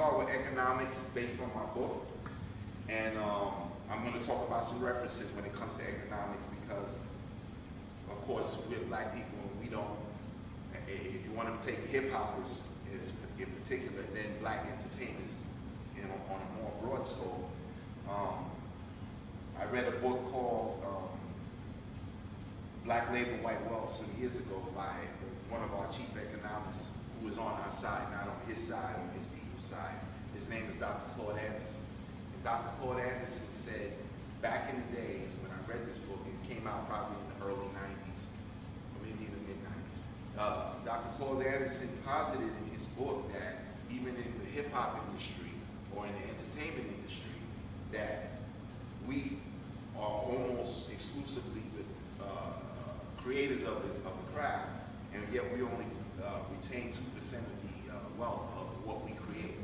start with economics based on my book, and I'm going to talk about some references when it comes to economics because, of course, we're black people and we don't, if you want to take hip-hoppers in particular, then black entertainers on a more broad scope. I read a book called Black Labor, White Wealth some years ago by one of our chief economists who was on our side, not on his side, on his people's side. His name is Dr. Claude Anderson. And Dr. Claude Anderson said, back in the days when I read this book, it came out probably in the early 90s, or maybe in the mid-90s. Dr. Claude Anderson posited in his book that even in the hip-hop industry or in the entertainment industry, that we are almost exclusively the creators of the craft, and yet we only retain 2% of the wealth of what we create.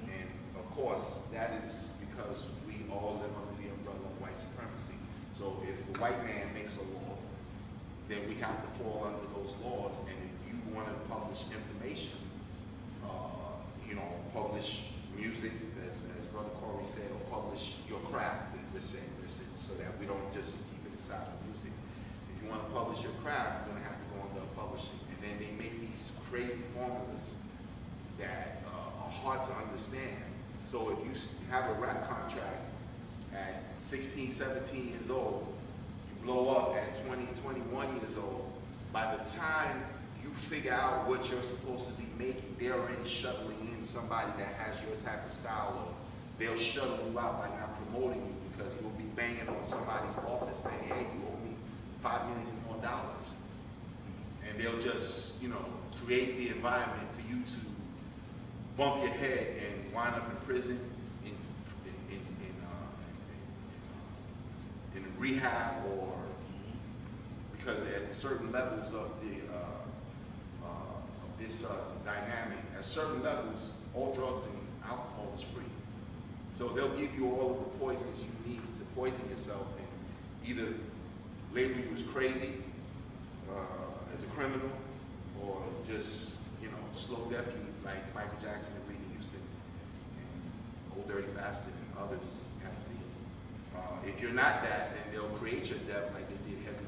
And of course, that is because we all live under the umbrella of white supremacy. So if the white man makes a law, then we have to fall under those laws. And if you want to publish information, you know, publish music, as Brother Corey said, or publish your craft, listen, so that we don't just keep it inside of music. If you want to publish your craft, you're going to have to go into publishing. And then they make these crazy formulas that are hard to understand. So if you have a rap contract at 16, 17 years old, you blow up at 20, 21 years old, by the time you figure out what you're supposed to be making, they're already shuttling in somebody that has your type of style, or they'll shuttle you out by not promoting you because you'll be banging on somebody's office saying, hey, you owe me $5 million more. And they'll just, you know, create the environment for you to bump your head and wind up in prison, in rehab, or because at certain levels of this dynamic, at certain levels, all drugs and alcohol is free. So they'll give you all of the poisons you need to poison yourself and either label you as crazy, as a criminal, or just, you know, slow death you like Michael Jackson and Whitney Houston and Old Dirty Bastard and others you have seen. If you're not that, then they'll create your death like they did Heavy